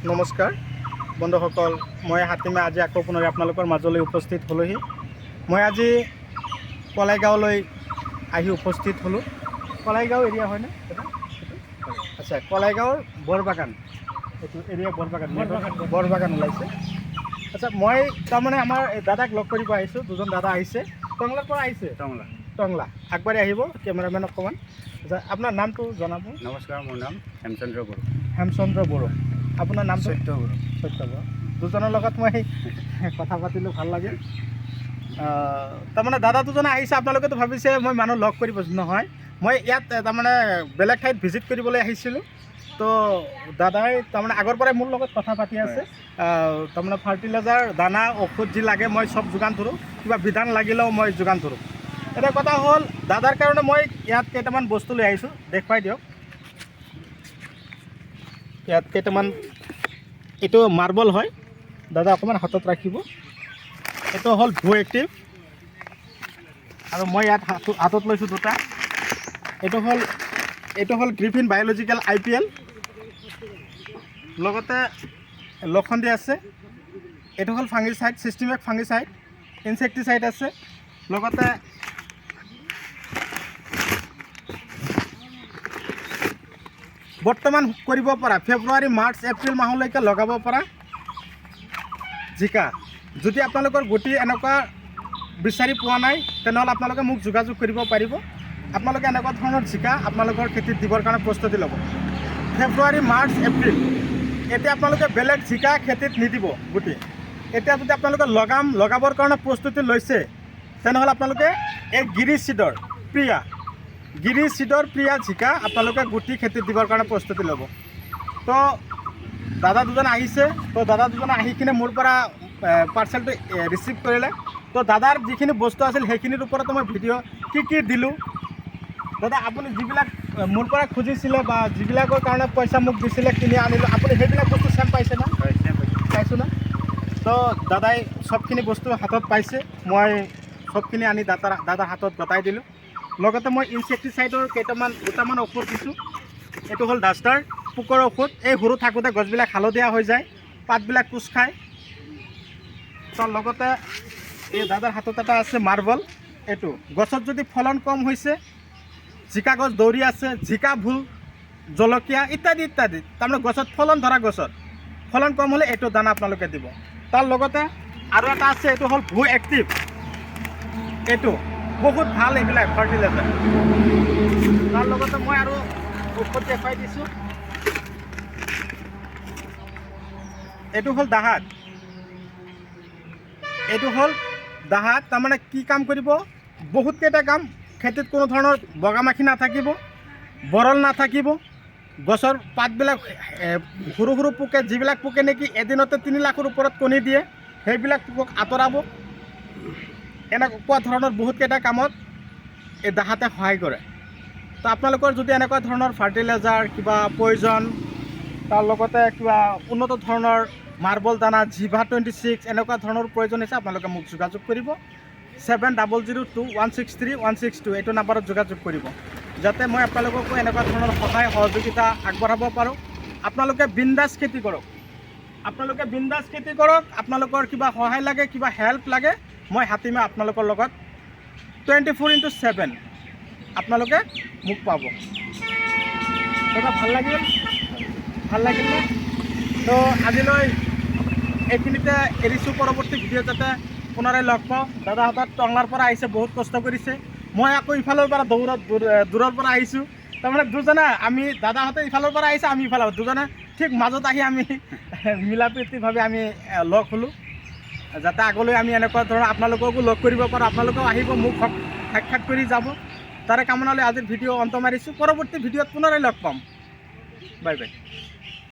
নমস্কাৰ বন্ধুসকল, মই হাতীমে আজি আকৌ পুনৰ আপোনালোকৰ মাজলৈ উপস্থিত হ'লোহি। মই আজি কলাইগাঁৱলৈ আহি উপস্থিত হ'লোঁ। কলাইগাঁও এৰিয়া হয়নে? আচ্ছা, কলাইগাঁৱৰ বৰবাগান, এইটো এৰিয়া বৰবাগান ওলাইছে। আচ্ছা, মই তাৰমানে আমাৰ দাদাক লগ কৰিব আহিছোঁ। দুজন দাদা আহিছে, টংলাৰ পৰা আহিছে। টংলা আগবাঢ়ি আহিব কেমেৰামেন অকণমান। আচ্ছা, আপোনাৰ নামটো জনাব। নমস্কাৰ, মোৰ নাম হেমচন্দ্ৰ বড়ো। হেমচন্দ্ৰ বড়ো। আপোনাৰ নাম? সত্য বড়ো। সত্য বড়ো। দুজনৰ লগত মই কথা পাতিলোঁ, ভাল লাগিল। তাৰমানে দাদা দুজনে আহিছে, আপোনালোকেতো ভাবিছে মই মানুহ লগ কৰিব। নহয়, মই ইয়াত তাৰমানে বেলেগ ঠাইত ভিজিট কৰিবলৈ আহিছিলোঁ। তো দাদাই তাৰমানে আগৰ পৰাই মোৰ লগত কথা পাতি আছে। তাৰমানে ফাৰ্টিলাইজাৰ, দানা, ঔষধ যি লাগে মই চব যোগান ধৰোঁ। কিবা বিধান লাগিলেও মই যোগান ধৰোঁ। এটা কথা হ'ল, দাদাৰ কাৰণে মই ইয়াত কেইটামান বস্তু লৈ আহিছোঁ, দেখুৱাই দিয়ক। ইয়াত কেইটামান, এইটো মাৰ্বল হয়, দাদা অকণমান হাতত ৰাখিব। এইটো হ'ল ভো এক্টিভ, আৰু মই ইয়াত হাতত লৈছোঁ দুটা। এইটো হ'ল গ্ৰিফিন বায়'লজিকেল IPL, লগতে লখণ্ডি আছে। এইটো হ'ল ফাংগিচাইড, চিষ্টেমিক ফাংগিচাইড, ইনচেক্টিচাইড আছে। লগতে বৰ্তমান কৰিব পৰা ফেব্ৰুৱাৰী, মাৰ্চ, এপ্ৰিল মাহলৈকে লগাব পৰা জিকা। যদি আপোনালোকৰ গুটি এনেকুৱা বিচাৰি পোৱা নাই, তেনেহ'লে আপোনালোকে মোক যোগাযোগ কৰিব পাৰিব। আপোনালোকে এনেকুৱা ধৰণৰ জিকা আপোনালোকৰ খেতিত দিবৰ কাৰণে প্ৰস্তুতি ল'ব। ফেব্ৰুৱাৰী, মাৰ্চ, এপ্ৰিল, এতিয়া আপোনালোকে বেলেগ জিকা খেতিত নিদিব গুটি। এতিয়া যদি আপোনালোকে লগাবৰ কাৰণে প্ৰস্তুতি লৈছে, তেনেহ'লে আপোনালোকে এই গিৰি চিডৰ প্ৰিয়া জিকা আপোনালোকে গুটি খেতিত দিবৰ কাৰণে প্ৰস্তুতি ল'ব। তো দাদা দুজন আহিছে, তো দাদা দুজনে আহি কিনে মোৰ পৰা পাৰ্চেলটো ৰিচিভ কৰিলে। তো দাদাৰ যিখিনি বস্তু আছিল সেইখিনিৰ ওপৰতো মই ভিডিঅ' কি দিলোঁ। দাদা, আপুনি যিবিলাক মোৰ পৰা খুজিছিলে বা যিবিলাকৰ কাৰণে পইচা মোক দিছিলে, কিনি আনিলোঁ, আপুনি সেইবিলাক বস্তু চেম পাইছে না? পাইছোঁ না? তো দাদাই চবখিনি বস্তু হাতত পাইছে। মই চবখিনি আনি দাদাৰ হাতত গতাই দিলোঁ। লগতে মই ইনচেক্টিচাইডৰ দুটামান ঔষধ দিছোঁ। এইটো হ'ল ডাষ্টাৰ, পোকৰ ঔষধ। এই সৰু থাকোঁতে গছবিলাক হালধীয়া হৈ যায়, পাতবিলাক কোচ খায়। তাৰ লগতে এই দাদাৰ হাতত এটা আছে মাৰ্বল। এইটো গছত যদি ফলন কম হৈছে, জিকা গছ দৌৰি আছে, জিকা, ভোল, জলকীয়া ইত্যাদি ইত্যাদি, তাৰমানে গছত ফলন কম হ'লে এইটো দানা আপোনালোকে দিব। তাৰ লগতে আৰু এটা আছে, এইটো হ'ল ভো এক্টিভ। এইটো বহুত ভাল, এইবিলাক ফাৰ্টিলাইজাৰ। তাৰ লগতে মই আৰু ঔষধ দেখুৱাই দিছোঁ। এইটো হ'ল দাহাত। তাৰমানে কি কাম কৰিব? বহুতকেইটা কাম। খেতিত কোনো ধৰণৰ বগামাখি নাথাকিব, বৰল নাথাকিব, গছৰ পাতবিলাক সৰু সৰু পোকে, যিবিলাক পোকে নেকি এদিনতে 3 লাখৰ ওপৰত কণী দিয়ে, সেইবিলাক পোকক আঁতৰাব। এনেকুৱা ধৰণৰ বহুতকেইটা কামত এই দাহাতে সহায় কৰে। তো আপোনালোকৰ যদি এনেকুৱা ধৰণৰ ফাৰ্টিলাইজাৰ, কিবা প্ৰয়োজন, তাৰ লগতে কিবা উন্নত ধৰণৰ মাৰ্বল দানা, জিভা 26 এনেকুৱা ধৰণৰ প্ৰয়োজন হৈছে, আপোনালোকে মোক যোগাযোগ কৰিব। 7002163162 এইটো নাম্বাৰত যোগাযোগ কৰিব, যাতে মই আপোনালোককো এনেকুৱা ধৰণৰ সহায় সহযোগিতা আগবঢ়াব পাৰোঁ। আপোনালোকে বিন্দাছ খেতি কৰক। আপোনালোকৰ কিবা সহায় লাগে, কিবা হেল্প লাগে, মই হাতীমে আপোনালোকৰ লগত 24/7 আপোনালোকে মোক পাব। দাদা, ভাল লাগিল নে? তো আজিলৈ এইখিনিতে এৰিছোঁ। পৰৱৰ্তী ভিডিঅ' যাতে পুনৰাই লগ পাওঁ। দাদাহঁত টংলাৰ পৰা আহিছে, বহুত কষ্ট কৰিছে। মই আকৌ ইফালৰ পৰা দূৰৰ পৰা আহিছোঁ। তাৰমানে দুজনে দাদাহঁতে ইফালৰ পৰা আহিছে, আমি ইফালৰ দুজনে ঠিক মাজত আহি আমি মিলাপ্ৰীতিভাৱে আমি লগ হ'লোঁ, যাতে আগলৈ আমি এনেকুৱা ধৰণৰ আপোনালোককো লগ কৰিব পাৰোঁ। আপোনালোকেও আহিব, মোক সাক্ষাৎ কৰি যাব। তাৰে কামনালৈ আজিৰ ভিডিঅ' অন্ত মাৰিছোঁ। পৰৱৰ্তী ভিডিঅ'ত পুনৰাই লগ পাম। Bye bye.